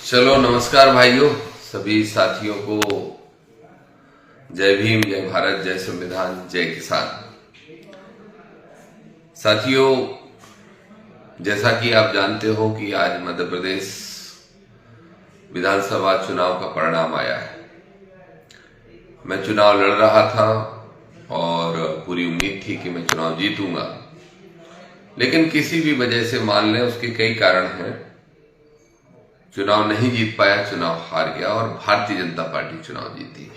चलो नमस्कार भाइयों, सभी साथियों को जय भीम, जय भारत, जय संविधान, जय किसान। साथियों, जैसा कि आप जानते हो कि आज मध्य प्रदेश विधानसभा चुनाव का परिणाम आया है। मैं चुनाव लड़ रहा था और पूरी उम्मीद थी कि मैं चुनाव जीतूंगा, लेकिन किसी भी वजह से मान लें उसके कई कारण हैं, चुनाव नहीं जीत पाया, चुनाव हार गया और भारतीय जनता पार्टी चुनाव जीती।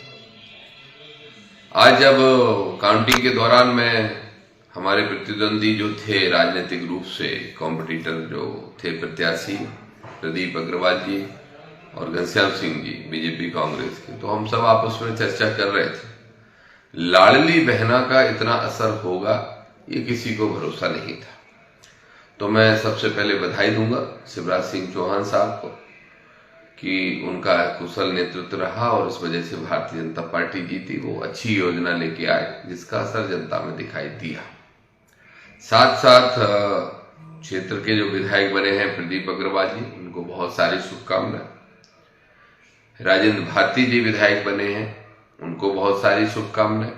आज जब काउंटिंग के दौरान मैं हमारे प्रतिद्वंदी जो थे, राजनीतिक रूप से कॉम्पिटिटर जो थे प्रत्याशी, प्रदीप अग्रवाल जी और घनश्याम सिंह जी बीजेपी कांग्रेस के, तो हम सब आपस में चर्चा कर रहे थे। लाडली बहना का इतना असर होगा ये किसी को भरोसा नहीं था। तो मैं सबसे पहले बधाई दूंगा शिवराज सिंह चौहान साहब को कि उनका कुशल नेतृत्व रहा और इस वजह से भारतीय जनता पार्टी जीती। वो अच्छी योजना लेके आए जिसका असर जनता में दिखाई दिया। साथ साथ क्षेत्र के जो विधायक बने हैं प्रदीप अग्रवाल जी, उनको बहुत सारी शुभकामनाएं। राजेंद्र भारती जी विधायक बने हैं, उनको बहुत सारी शुभकामनाएं।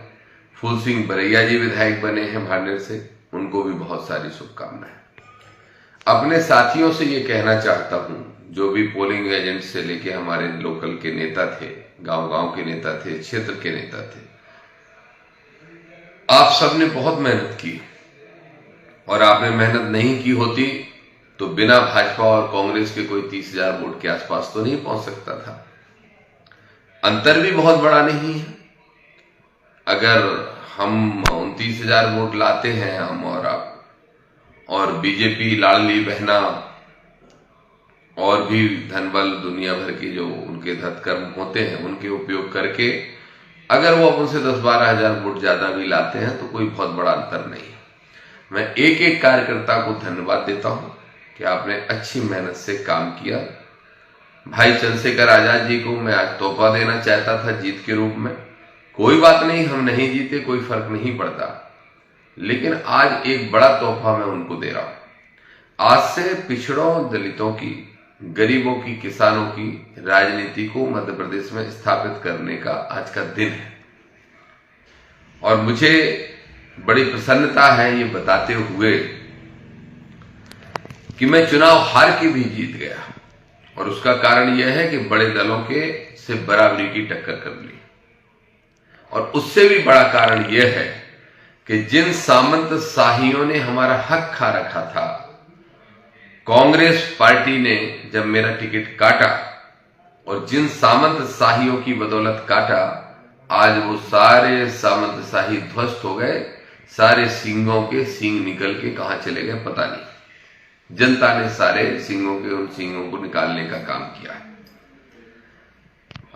फूल सिंह बरैया जी विधायक बने हैं भांडेर से, उनको भी बहुत सारी शुभकामनाएं। अपने साथियों से ये कहना चाहता हूं, जो भी पोलिंग एजेंट से लेके हमारे लोकल के नेता थे, गांव-गांव के नेता थे, क्षेत्र के नेता थे, आप सबने बहुत मेहनत की और आपने मेहनत नहीं की होती तो बिना भाजपा और कांग्रेस के कोई 30,000 वोट के आसपास तो नहीं पहुंच सकता था। अंतर भी बहुत बड़ा नहीं है। अगर हम 29,000 वोट लाते हैं, हम और आप, और बीजेपी लाडली बहना और भी धनबल दुनिया भर के जो उनके धतकर्म होते हैं उनके उपयोग करके अगर वो उनसे 10-12 हजार वोट ज्यादा भी लाते हैं तो कोई बहुत बड़ा अंतर नहीं है। मैं एक एक कार्यकर्ता को धन्यवाद देता हूं कि आपने अच्छी मेहनत से काम किया। भाई चंद्रशेखर आजाद जी को मैं आज तोहफा देना चाहता था जीत के रूप में। कोई बात नहीं, हम नहीं जीते, कोई फर्क नहीं पड़ता, लेकिन आज एक बड़ा तोहफा मैं उनको दे रहा हूं। आज से पिछड़ों, दलितों की, गरीबों की, किसानों की राजनीति को मध्य प्रदेश में स्थापित करने का आज का दिन है और मुझे बड़ी प्रसन्नता है ये बताते हुए कि मैं चुनाव हार के भी जीत गया। और उसका कारण यह है कि बड़े दलों के से बराबरी की टक्कर कर ली। और उससे भी बड़ा कारण यह है कि जिन सामंत शाहियों ने हमारा हक खा रखा था, कांग्रेस पार्टी ने जब मेरा टिकट काटा और जिन सामंत शाहियों की बदौलत काटा, आज वो सारे सामंत शाही ध्वस्त हो गए। सारे सिंगों के सींग निकल के कहां चले गए पता नहीं। जनता ने सारे सिंगों के उन सींगों को निकालने का काम किया है।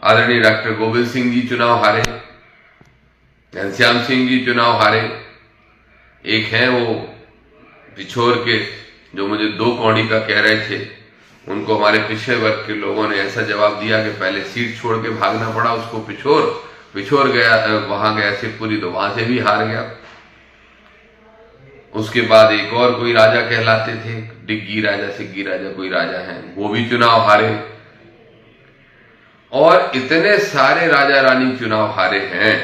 आदरणीय डॉक्टर गोविंद सिंह जी चुनाव हारे, घनश्याम सिंह जी चुनाव हारे। एक है वो पिछोर के जो मुझे 2 कौड़ी का कह रहे थे, उनको हमारे पिछड़े वर्ग के लोगों ने ऐसा जवाब दिया कि पहले सीट छोड़ के भागना पड़ा उसको। पिछोर गया, वहां गया शिवपुरी, तो वहां से भी हार गया। उसके बाद एक और कोई राजा कहलाते थे, डिग्गी राजा, सिग्गी राजा, कोई राजा है, वो भी चुनाव हारे। और इतने सारे राजा रानी चुनाव हारे हैं।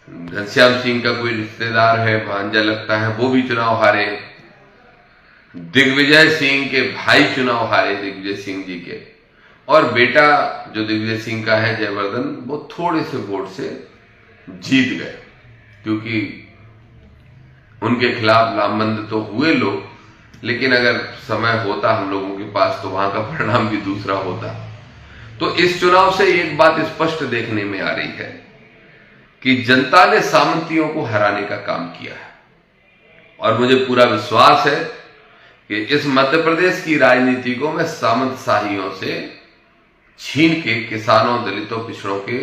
घनश्याम सिंह का कोई रिश्तेदार है, भांजा लगता है, वो भी चुनाव हारे। दिग्विजय सिंह के भाई चुनाव हारे, दिग्विजय सिंह जी के, और बेटा जो दिग्विजय सिंह का है, जयवर्धन, वो थोड़े से वोट से जीत गए, क्योंकि उनके खिलाफ लामबंद तो हुए लोग, लेकिन अगर समय होता हम लोगों के पास तो वहां का परिणाम भी दूसरा होता। तो इस चुनाव से एक बात स्पष्ट देखने में आ रही है कि जनता ने सामंतियों को हराने का काम किया है। और मुझे पूरा विश्वास है कि इस मध्य प्रदेश की राजनीति को मैं सामंत शाहियों से छीन के किसानों, दलितों, पिछड़ों के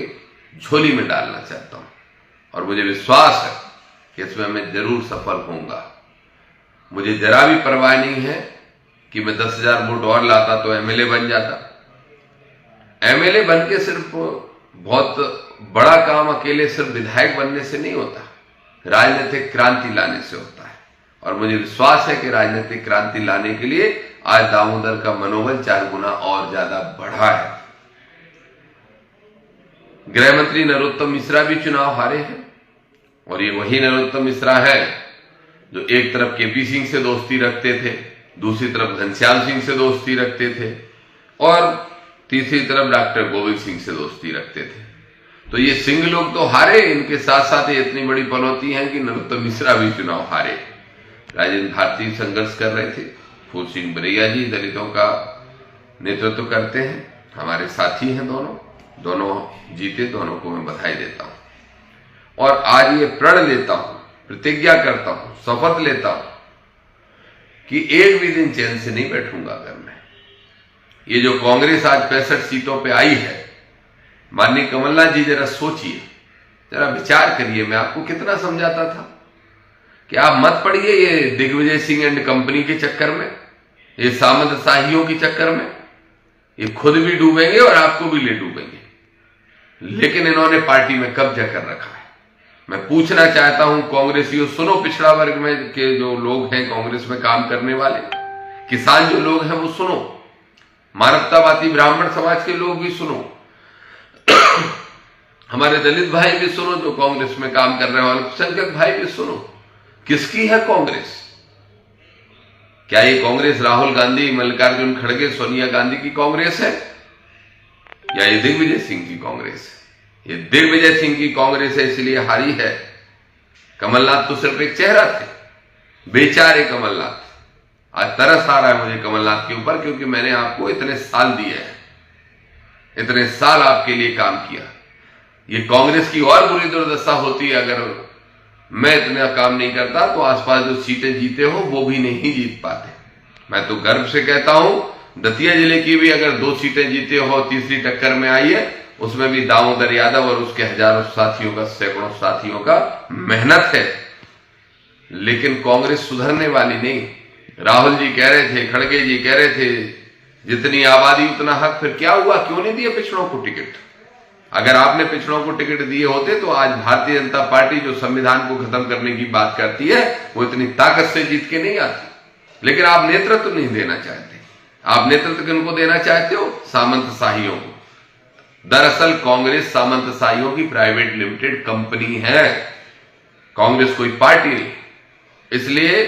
झोली में डालना चाहता हूं। और मुझे विश्वास है कि इसमें मैं जरूर सफल होऊंगा। मुझे जरा भी परवाह नहीं है कि मैं 10,000 वोट और लाता तो एमएलए बन जाता। एमएलए बन के सिर्फ बहुत बड़ा काम अकेले सिर्फ विधायक बनने से नहीं होता, राजनीतिक क्रांति लाने से होता है। और मुझे विश्वास है कि राजनीतिक क्रांति लाने के लिए आज दामोदर का मनोबल 4 गुना और ज्यादा बढ़ा है। गृह मंत्री नरोत्तम मिश्रा भी चुनाव हारे हैं और ये वही नरोत्तम मिश्रा है जो एक तरफ केपी सिंह से दोस्ती रखते थे, दूसरी तरफ घनश्याम सिंह से दोस्ती रखते थे और तीसरी तरफ डॉक्टर गोविंद सिंह से दोस्ती रखते थे। तो ये सिंह लोग तो हारे, इनके साथ साथ ये इतनी बड़ी पनौती है कि नरोत्तम मिश्रा भी चुनाव हारे। राजेंद्र भारती संघर्ष कर रहे थे, फूल सिंह बरैया जी दलितों का नेतृत्व करते हैं, हमारे साथी हैं, दोनों जीते, दोनों को मैं बधाई देता हूं। और आज ये प्रण लेता हूं, प्रतिज्ञा करता हूं, शपथ लेता हूं कि एक भी दिन चैन से नहीं बैठूंगा घर में। ये जो कांग्रेस आज 65 सीटों पे आई है, माननीय कमलनाथ जी जरा सोचिए, जरा विचार करिए। मैं आपको कितना समझाता था कि आप मत पड़िए ये दिग्विजय सिंह एंड कंपनी के चक्कर में, ये सामंतशाहियों के चक्कर में। ये खुद भी डूबेंगे और आपको भी ले डूबेंगे। लेकिन इन्होंने पार्टी में कब्जा कर रखा है। मैं पूछना चाहता हूं कांग्रेसियों, सुनो, पिछड़ा वर्ग में के जो लोग हैं कांग्रेस में काम करने वाले, किसान जो लोग हैं वो सुनो, मानवतावादी ब्राह्मण समाज के लोग भी सुनो, हमारे दलित भाई भी सुनो जो कांग्रेस में काम कर रहे हैं, अल्पसंख्यक भाई भी सुनो। किसकी है कांग्रेस? क्या ये कांग्रेस राहुल गांधी, मल्लिकार्जुन खड़गे, सोनिया गांधी की कांग्रेस है या ये दिग्विजय सिंह की कांग्रेस है? ये दिग्विजय सिंह की कांग्रेस है, इसलिए हारी है। कमलनाथ तो सिर्फ एक चेहरा थे, बेचारे कमलनाथ। आज तरस आ रहा है मुझे कमलनाथ के ऊपर, क्योंकि मैंने आपको इतने साल दिए हैं, इतने साल आपके लिए काम किया। ये कांग्रेस की और बुरी दुर्दशा होती है अगर मैं इतना काम नहीं करता, तो आसपास जो सीटें जीते हो वो भी नहीं जीत पाते। मैं तो गर्व से कहता हूं, दतिया जिले की भी अगर 2 सीटें जीते हो, तीसरी टक्कर में आई है, उसमें भी दामोदर यादव और उसके हजारों साथियों का, सैकड़ों साथियों का मेहनत है। लेकिन कांग्रेस सुधरने वाली नहीं। राहुल जी कह रहे थे, खड़गे जी कह रहे थे, जितनी आबादी उतना हक। फिर क्या हुआ? क्यों नहीं दिए पिछड़ों को टिकट? अगर आपने पिछड़ों को टिकट दिए होते तो आज भारतीय जनता पार्टी जो संविधान को खत्म करने की बात करती है, वो इतनी ताकत से जीत के नहीं आती। लेकिन आप नेतृत्व नहीं देना चाहते। आप नेतृत्व किनको देना चाहते हो? सामंतशाहियों को। दरअसल कांग्रेस सामंतशाहियों की प्राइवेट लिमिटेड कंपनी है, कांग्रेस कोई पार्टी नहीं। इसलिए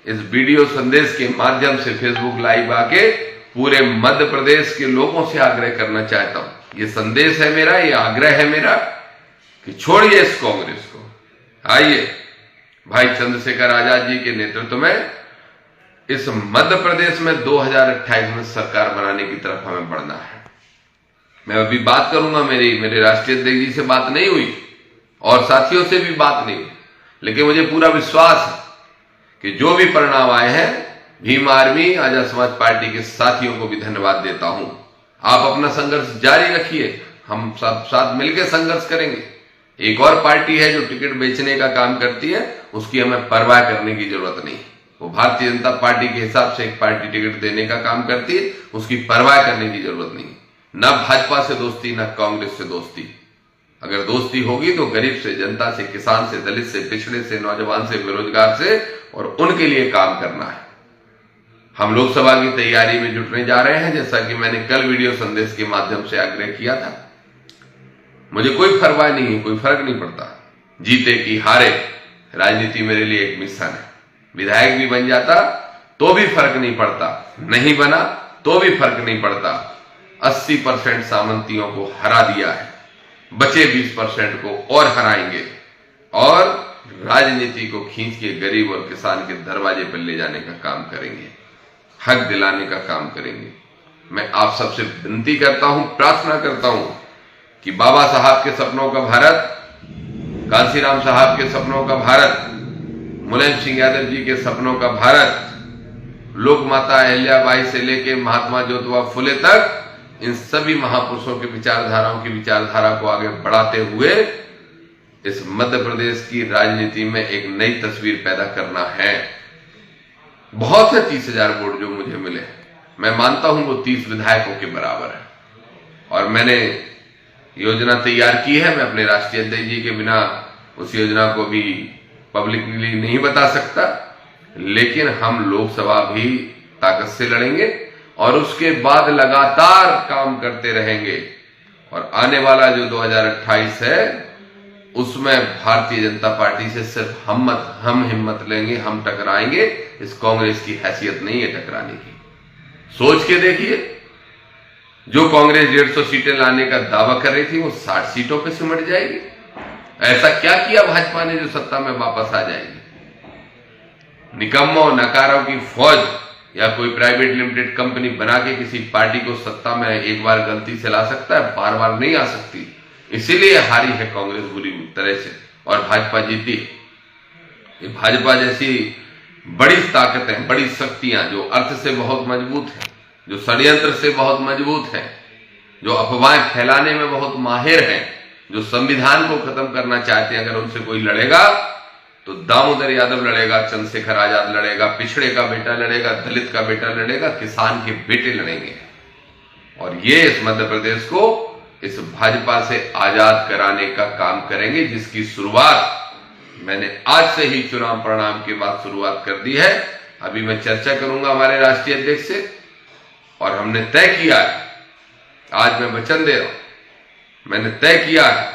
इस वीडियो संदेश के माध्यम से फेसबुक लाइव आके पूरे मध्य प्रदेश के लोगों से आग्रह करना चाहता हूं, ये संदेश है मेरा, ये आग्रह है मेरा कि छोड़िए इस कांग्रेस को। आइए भाई चंद्रशेखर आजाद जी के नेतृत्व में इस मध्य प्रदेश में 2028 में सरकार बनाने की तरफ हमें बढ़ना है। मैं अभी बात करूंगा, मेरे राष्ट्रीय अध्यक्ष जी से बात नहीं हुई और साथियों से भी बात नहीं हुई, लेकिन मुझे पूरा विश्वास है कि जो भी परिणाम आए हैं, भीम आर्मी, आजाद समाज पार्टी के साथियों को भी धन्यवाद देता हूं। आप अपना संघर्ष जारी रखिए, हम सब साथ मिलकर संघर्ष करेंगे। एक और पार्टी है जो टिकट बेचने का काम करती है, उसकी हमें परवाह करने की जरूरत नहीं। वो भारतीय जनता पार्टी के हिसाब से एक पार्टी टिकट देने का काम करती है, उसकी परवाह करने की जरूरत नहीं। न भाजपा से दोस्ती, न कांग्रेस से दोस्ती। अगर दोस्ती होगी तो गरीब से, जनता से, किसान से, दलित से, पिछड़े से, नौजवान से, बेरोजगार से, और उनके लिए काम करना है। हम लोकसभा की तैयारी में जुटने जा रहे हैं, जैसा कि मैंने कल वीडियो संदेश के माध्यम से आग्रह किया था। मुझे कोई परवाह नहीं है, कोई फर्क नहीं पड़ता, जीते कि हारे। राजनीति मेरे लिए एक मिशन है। विधायक भी बन जाता तो भी फर्क नहीं पड़ता, नहीं बना तो भी फर्क नहीं पड़ता। 80% सामंतियों को हरा दिया है, बचे 20% को और हराएंगे और राजनीति को खींच के गरीब और किसान के दरवाजे पर ले जाने का काम करेंगे, हक दिलाने का काम करेंगे। मैं आप सबसे विनती करता हूं, प्रार्थना करता हूं कि बाबा साहब के सपनों का भारत, कांशीराम साहब के सपनों का भारत, मुलायम सिंह यादव जी के सपनों का भारत, लोक माता अहिल्याबाई से लेकर महात्मा ज्योतिबा फुले तक, इन सभी महापुरुषों के विचारधाराओं की विचारधारा को आगे बढ़ाते हुए इस मध्य प्रदेश की राजनीति में एक नई तस्वीर पैदा करना है। बहुत है 30,000 वोट जो मुझे मिले, मैं मानता हूं वो 30 विधायकों के बराबर है। और मैंने योजना तैयार की है, मैं अपने राष्ट्रीय अध्यक्ष जी के बिना उस योजना को भी पब्लिकली नहीं बता सकता, लेकिन हम लोकसभा भी ताकत से लड़ेंगे और उसके बाद लगातार काम करते रहेंगे। और आने वाला जो 2028 है उसमें भारतीय जनता पार्टी से सिर्फ हम हिम्मत लेंगे, हम टकराएंगे। इस कांग्रेस की हैसियत नहीं है टकराने की। सोच के देखिए, जो कांग्रेस 150 सीटें लाने का दावा कर रही थी वो 60 सीटों पे सिमट जाएगी। ऐसा क्या किया भाजपा ने जो सत्ता में वापस आ जाएगी? निकम्मों नकारों की फौज या कोई प्राइवेट लिमिटेड कंपनी बना के किसी पार्टी को सत्ता में एक बार गलती से ला सकता है, बार बार नहीं आ सकती। इसीलिए हारी है कांग्रेस बुरी तरह से और भाजपा जीती। ये भाजपा जैसी बड़ी ताकतें, बड़ी शक्तियां जो अर्थ से बहुत मजबूत है, जो षड्यंत्र से बहुत मजबूत है, जो अफवाहें फैलाने में बहुत माहिर हैं, जो संविधान को खत्म करना चाहते हैं, अगर उनसे कोई लड़ेगा तो दामोदर यादव लड़ेगा, चंद्रशेखर आजाद लड़ेगा, पिछड़े का बेटा लड़ेगा, दलित का बेटा लड़ेगा, किसान के बेटे लड़ेंगे। और ये इस मध्य प्रदेश को इस भाजपा से आजाद कराने का काम करेंगे, जिसकी शुरुआत मैंने आज से ही चुनाव परिणाम के बाद शुरुआत कर दी है। अभी मैं चर्चा करूंगा हमारे राष्ट्रीय अध्यक्ष से और हमने तय किया है, आज मैं वचन दे रहा हूं, मैंने तय किया है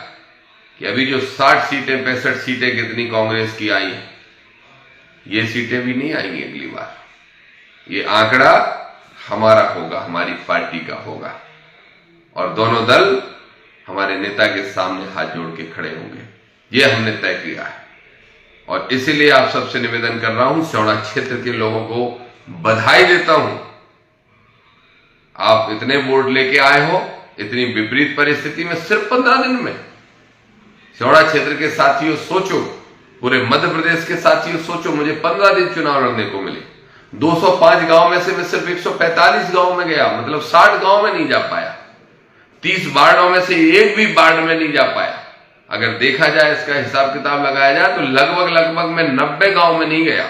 कि अभी जो 60 सीटें 65 सीटें कितनी कांग्रेस की आई हैं, ये सीटें भी नहीं आएंगी अगली बार। ये आंकड़ा हमारा होगा, हमारी पार्टी का होगा और दोनों दल हमारे नेता के सामने हाथ जोड़ के खड़े होंगे। ये हमने तय किया है और इसीलिए आप सबसे निवेदन कर रहा हूं, सौड़ा क्षेत्र के लोगों को बधाई देता हूं। आप इतने वोट लेके आए हो इतनी विपरीत परिस्थिति में, सिर्फ 15 दिन में। सौड़ा क्षेत्र के साथियों सोचो, पूरे मध्य प्रदेश के साथियों सोचो, मुझे 15 दिन चुनाव लड़ने को मिले। 205 गांव में से मैं सिर्फ 145 गांव में गया, मतलब 60 गांव में नहीं जा पाया। 30 वार्डों में से एक भी वार्ड में नहीं जा पाया। अगर देखा जाए, इसका हिसाब किताब लगाया जाए तो लगभग मैं 90 गांव में नहीं गया।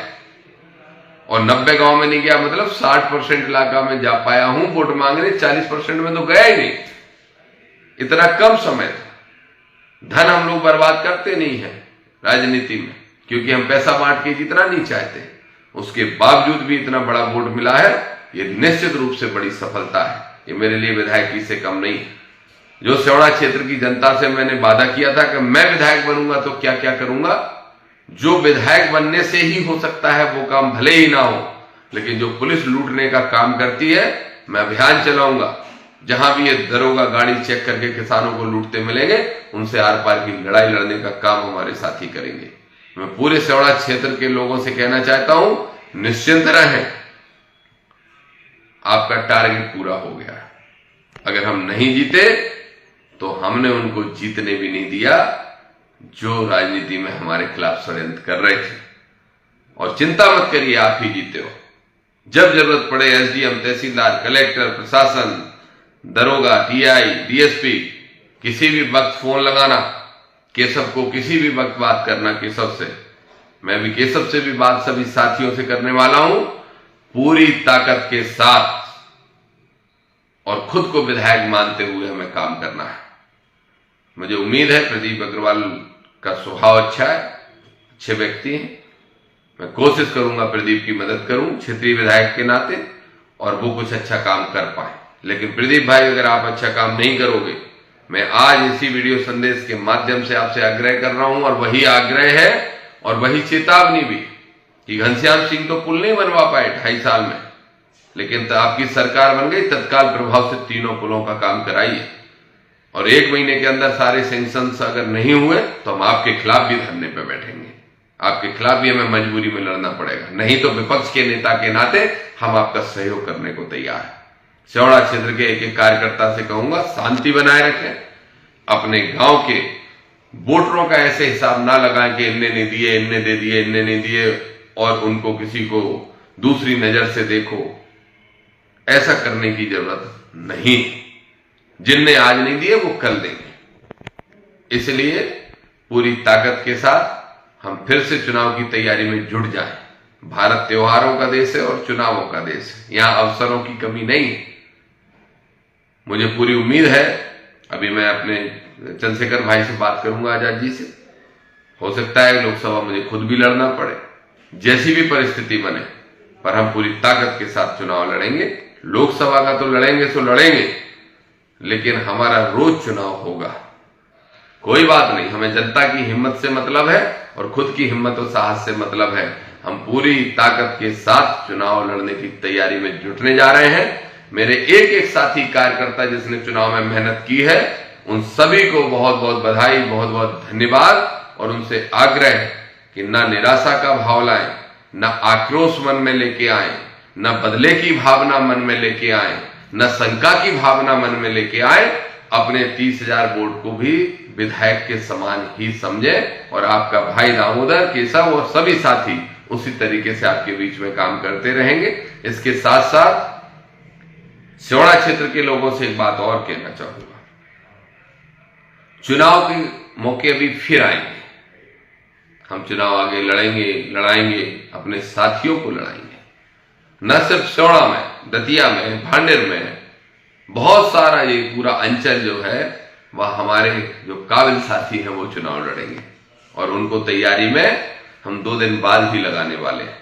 और 90 गांव में नहीं गया मतलब 60% इलाका में जा पाया हूं वोट मांगने, 40% में तो गया ही नहीं। इतना कम समय था। धन हम लोग बर्बाद करते नहीं है राजनीति में, क्योंकि हम पैसा बांट के जितना नहीं चाहते। उसके बावजूद भी इतना बड़ा वोट मिला है, ये निश्चित रूप से बड़ी सफलता है। ये मेरे लिए विधायकी से कम नहीं। जो सौड़ा क्षेत्र की जनता से मैंने वादा किया था कि मैं विधायक बनूंगा तो क्या क्या करूंगा, जो विधायक बनने से ही हो सकता है वो काम भले ही ना हो, लेकिन जो पुलिस लूटने का काम करती है, मैं अभियान चलाऊंगा। जहां भी ये दरोगा गाड़ी चेक करके किसानों को लूटते मिलेंगे, उनसे आर पार की लड़ाई लड़ने का काम हमारे साथी करेंगे। मैं पूरे सौड़ा क्षेत्र के लोगों से कहना चाहता हूं, निश्चिंत रहें, आपका टारगेट पूरा हो गया। अगर हम नहीं जीते तो हमने उनको जीतने भी नहीं दिया जो राजनीति में हमारे खिलाफ षड्यंत्र कर रहे थे। और चिंता मत करिए, आप ही जीते हो। जब जरूरत पड़े एसडीएम, तहसीलदार, कलेक्टर, प्रशासन, दरोगा, टीआई, डीएसपी, किसी भी वक्त फोन लगाना, केशव को किसी भी वक्त बात करना केशव से। मैं भी केशव से भी बात सभी साथियों से करने वाला हूं, पूरी ताकत के साथ और खुद को विधायक मानते हुए हमें काम करना है। मुझे उम्मीद है प्रदीप अग्रवाल का स्वभाव अच्छा है, अच्छे व्यक्ति हैं। मैं कोशिश करूंगा प्रदीप की मदद करूं क्षेत्रीय विधायक के नाते, और वो कुछ अच्छा काम कर पाए। लेकिन प्रदीप भाई, अगर आप अच्छा काम नहीं करोगे, मैं आज इसी वीडियो संदेश के माध्यम से आपसे आग्रह कर रहा हूं, और वही आग्रह है और वही चेतावनी भी, कि घनश्याम सिंह तो पुल नहीं बनवा पाए 2.5 साल में, लेकिन तो आपकी सरकार बन गई, तत्काल प्रभाव से 3 पुलों का काम कराइए। और 1 महीने के अंदर सारे सैंक्शंस अगर नहीं हुए तो हम आपके खिलाफ भी धरने पर बैठेंगे। आपके खिलाफ भी हमें मजबूरी में लड़ना पड़ेगा, नहीं तो विपक्ष के नेता के नाते हम आपका सहयोग करने को तैयार है। सौड़ा क्षेत्र के एक एक कार्यकर्ता से कहूंगा, शांति बनाए रखें। अपने गांव के वोटरों का ऐसे हिसाब ना लगाएं कि इनने नहीं दिए, इनने दे दिए, इनने नहीं दिए, और उनको किसी को दूसरी नजर से देखो। ऐसा करने की जरूरत नहीं। जिनने आज नहीं दिए वो कल देंगे। इसलिए पूरी ताकत के साथ हम फिर से चुनाव की तैयारी में जुट जाएं। भारत त्योहारों का देश है और चुनावों का देश है, यहां अवसरों की कमी नहीं। मुझे पूरी उम्मीद है, अभी मैं अपने चंद्रशेखर भाई से बात करूंगा, आजाद जी से। हो सकता है लोकसभा मुझे खुद भी लड़ना पड़े, जैसी भी परिस्थिति बने, पर हम पूरी ताकत के साथ चुनाव लड़ेंगे। लोकसभा का तो लड़ेंगे सो लड़ेंगे, लेकिन हमारा रोज चुनाव होगा। कोई बात नहीं, हमें जनता की हिम्मत से मतलब है और खुद की हिम्मत और साहस से मतलब है। हम पूरी ताकत के साथ चुनाव लड़ने की तैयारी में जुटने जा रहे हैं। मेरे एक एक साथी कार्यकर्ता जिसने चुनाव में मेहनत की है, उन सभी को बहुत बहुत बधाई, बहुत बहुत धन्यवाद, और उनसे आग्रह कि ना निराशा का भाव लाएं, ना आक्रोश मन में लेके आए, न बदले की भावना मन में लेके आए, न शंका की भावना मन में लेके आए। अपने 30,000 वोट को भी विधायक के समान ही समझे, और आपका भाई दामोदर, केशव और सभी साथी उसी तरीके से आपके बीच में काम करते रहेंगे। इसके साथ साथ सिवड़ा क्षेत्र के लोगों से एक बात और कहना चाहूंगा, चुनाव के मौके भी फिर आएंगे। हम चुनाव आगे लड़ाएंगे, अपने साथियों को लड़ाएंगे। न सिर्फ सिवड़ा में, दतिया में, भांडेर में, बहुत सारा ये पूरा अंचल जो है वह हमारे जो काबिल साथी हैं वो चुनाव लड़ेंगे, और उनको तैयारी में हम 2 दिन बाद ही लगाने वाले हैं।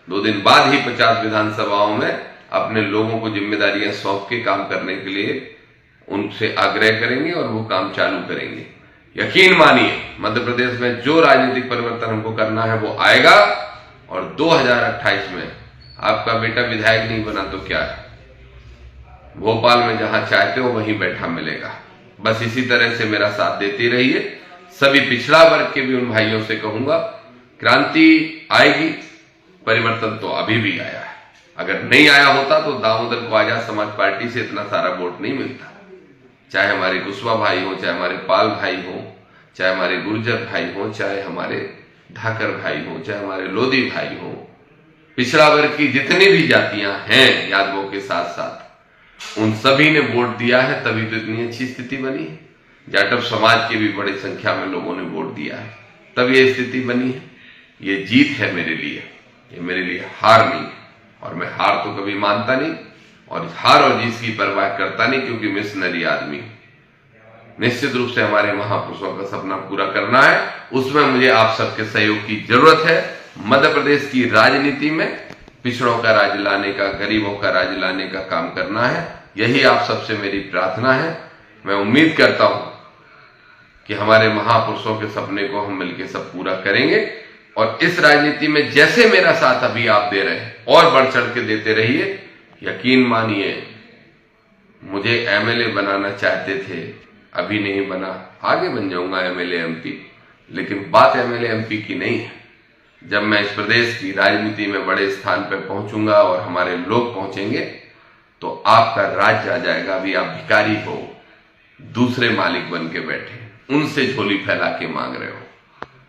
2 दिन बाद ही 50 विधानसभाओं में अपने लोगों को जिम्मेदारियां सौंप के काम करने के लिए उनसे आग्रह करेंगे और वो काम चालू करेंगे। यकीन मानिए, मध्य प्रदेश में जो राजनीतिक परिवर्तन हमको करना है वो आएगा, और 2028 में आपका बेटा विधायक नहीं बना तो क्या है, भोपाल में जहां चाहते हो वहीं बैठा मिलेगा। बस इसी तरह से मेरा साथ देती रहिए। सभी पिछड़ा वर्ग के भी उन भाइयों से कहूंगा, क्रांति आएगी, परिवर्तन तो अभी भी आया है। अगर नहीं आया होता तो दामोदर को आजाद समाज पार्टी से इतना सारा वोट नहीं मिलता। चाहे हमारे कुशवाहा भाई हो, चाहे हमारे पाल भाई हो, चाहे हमारे गुर्जर भाई हो, चाहे हमारे ढाकर भाई हो, चाहे हमारे लोधी भाई हो, पिछड़ा वर्ग की जितनी भी जातियां हैं यादवों के साथ साथ, उन सभी ने वोट दिया है, तभी तो इतनी अच्छी स्थिति बनी है। जाटव समाज की भी बड़ी संख्या में लोगों ने वोट दिया है, तब ये स्थिति बनी है। ये जीत है मेरे लिए, ये मेरे लिए हार नहीं है, और मैं हार तो कभी मानता नहीं, और हार और जीत की परवाह करता नहीं, क्योंकि मिशनरी आदमी। निश्चित रूप से हमारे महापुरुषों का सपना पूरा करना है, उसमें मुझे आप सबके सहयोग की जरूरत है। मध्य प्रदेश की राजनीति में पिछड़ों का राज लाने का, गरीबों का राज लाने का काम करना है। यही आप सबसे मेरी प्रार्थना है। मैं उम्मीद करता हूं कि हमारे महापुरुषों के सपने को हम मिलकर सब पूरा करेंगे, और इस राजनीति में जैसे मेरा साथ अभी आप दे रहे हैं और बढ़ चढ़ के देते रहिए। यकीन मानिए, मुझे एमएलए बनाना चाहते थे, अभी नहीं बना, आगे बन जाऊंगा एमएलए एमपी, लेकिन बात एमएलए एमपी की नहीं है। जब मैं इस प्रदेश की राजनीति में बड़े स्थान पर पहुंचूंगा और हमारे लोग पहुंचेंगे, तो आपका राज्य आ जाएगा। अभी आप भिखारी हो, दूसरे मालिक बन के बैठे, उनसे झोली फैला के मांग रहे हो,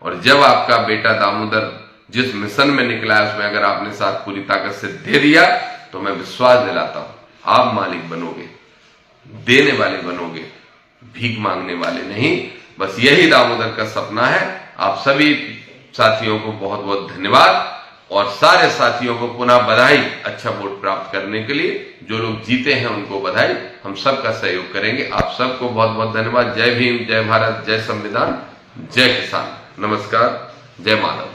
और जब आपका बेटा दामोदर जिस मिशन में निकला है उसमें अगर आपने साथ पूरी ताकत से दे दिया, तो मैं विश्वास दिलाता हूं आप मालिक बनोगे, देने वाले बनोगे, भीख मांगने वाले नहीं। बस यही दामोदर का सपना है। आप सभी साथियों को बहुत बहुत धन्यवाद, और सारे साथियों को पुनः बधाई अच्छा वोट प्राप्त करने के लिए। जो लोग जीते हैं उनको बधाई, हम सबका सहयोग करेंगे। आप सबको बहुत बहुत धन्यवाद। जय भीम, जय भारत, जय संविधान, जय किसान। नमस्कार, जय मानव।